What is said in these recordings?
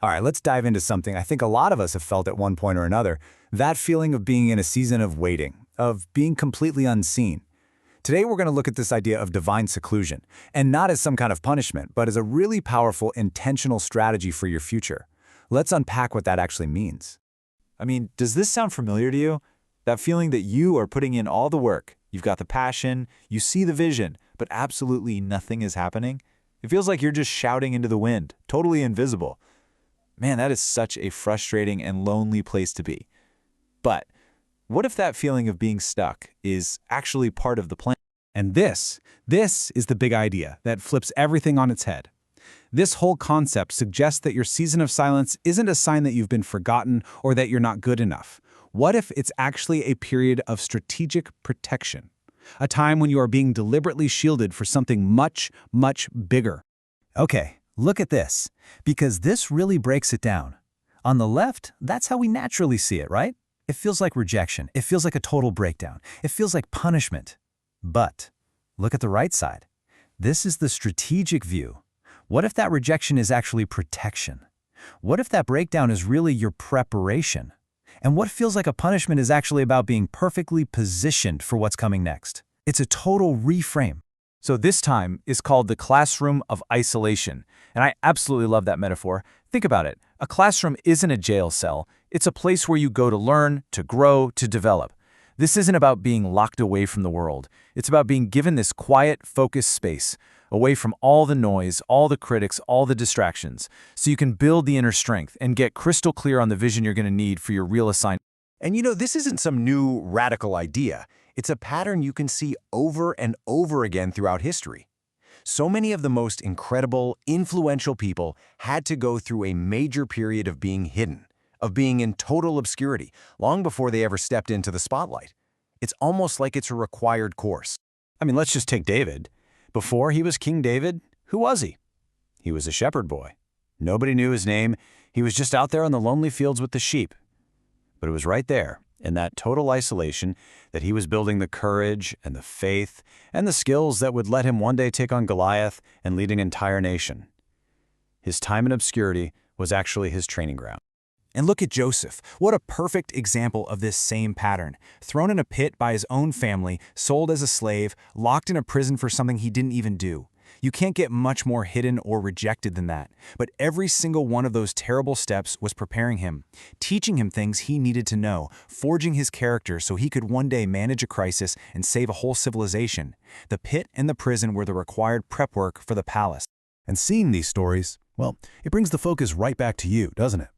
All right, let's dive into something I think a lot of us have felt at one point or another, that feeling of being in a season of waiting, of being completely unseen. Today we're going to look at this idea of divine seclusion, and not as some kind of punishment, but as a really powerful, intentional strategy for your future. Let's unpack what that actually means. I mean, does this sound familiar to you? That feeling that you are putting in all the work, you've got the passion, you see the vision, but absolutely nothing is happening? It feels like you're just shouting into the wind, totally invisible. Man, that is such a frustrating and lonely place to be. But what if that feeling of being stuck is actually part of the plan? And this is the big idea that flips everything on its head. This whole concept suggests that your season of silence isn't a sign that you've been forgotten or that you're not good enough. What if it's actually a period of strategic protection? A time when you are being deliberately shielded for something much, much bigger. Okay, look at this, because this really breaks it down. On the left, that's how we naturally see it, right? It feels like rejection. It feels like a total breakdown. It feels like punishment. But look at the right side. This is the strategic view. What if that rejection is actually protection? What if that breakdown is really your preparation? And what feels like a punishment is actually about being perfectly positioned for what's coming next? It's a total reframe. So this time is called the classroom of isolation. And I absolutely love that metaphor. Think about it. A classroom isn't a jail cell. It's a place where you go to learn, to grow, to develop. This isn't about being locked away from the world. It's about being given this quiet, focused space, away from all the noise, all the critics, all the distractions, so you can build the inner strength and get crystal clear on the vision you're going to need for your real assignment. And you know, this isn't some new radical idea. It's a pattern you can see over and over again throughout history. So many of the most incredible, influential people had to go through a major period of being hidden, of being in total obscurity, long before they ever stepped into the spotlight. It's almost like it's a required course. I mean, let's just take David. Before he was King David, who was he? He was a shepherd boy. Nobody knew his name. He was just out there on the lonely fields with the sheep. But it was right there, in that total isolation, that he was building the courage and the faith and the skills that would let him one day take on Goliath and lead an entire nation. His time in obscurity was actually his training ground. And look at Joseph. What a perfect example of this same pattern. Thrown in a pit by his own family, sold as a slave, locked in a prison for something he didn't even do. You can't get much more hidden or rejected than that. But every single one of those terrible steps was preparing him, teaching him things he needed to know, forging his character so he could one day manage a crisis and save a whole civilization. The pit and the prison were the required prep work for the palace. And seeing these stories, well, it brings the focus right back to you, doesn't it?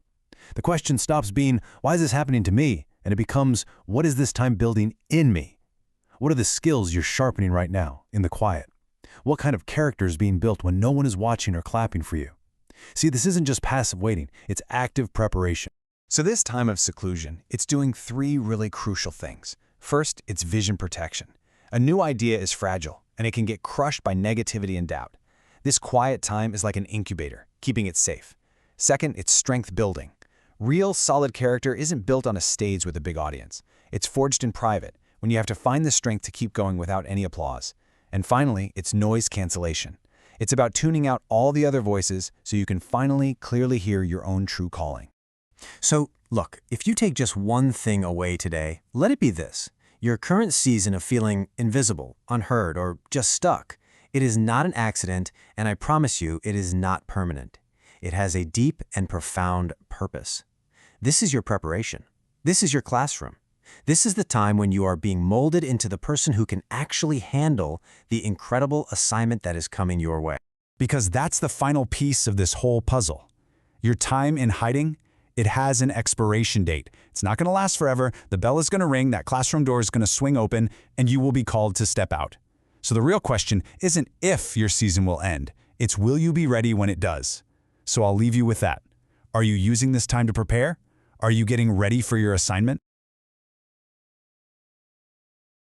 The question stops being, why is this happening to me? And it becomes, what is this time building in me? What are the skills you're sharpening right now, in the quiet? What kind of character is being built when no one is watching or clapping for you? See, this isn't just passive waiting, it's active preparation. So this time of seclusion, it's doing three really crucial things. First, it's vision protection. A new idea is fragile, and it can get crushed by negativity and doubt. This quiet time is like an incubator, keeping it safe. Second, it's strength building. Real, solid character isn't built on a stage with a big audience. It's forged in private, when you have to find the strength to keep going without any applause. And finally, it's noise cancellation. It's about tuning out all the other voices so you can finally clearly hear your own true calling. So, look, if you take just one thing away today, let it be this. Your current season of feeling invisible, unheard, or just stuck, it is not an accident, and I promise you, it is not permanent. It has a deep and profound purpose. This is your preparation. This is your classroom. This is the time when you are being molded into the person who can actually handle the incredible assignment that is coming your way. Because that's the final piece of this whole puzzle. Your time in hiding, it has an expiration date. It's not going to last forever. The bell is going to ring, that classroom door is going to swing open, and you will be called to step out. So the real question isn't if your season will end, it's will you be ready when it does? So I'll leave you with that. Are you using this time to prepare? Are you getting ready for your assignment?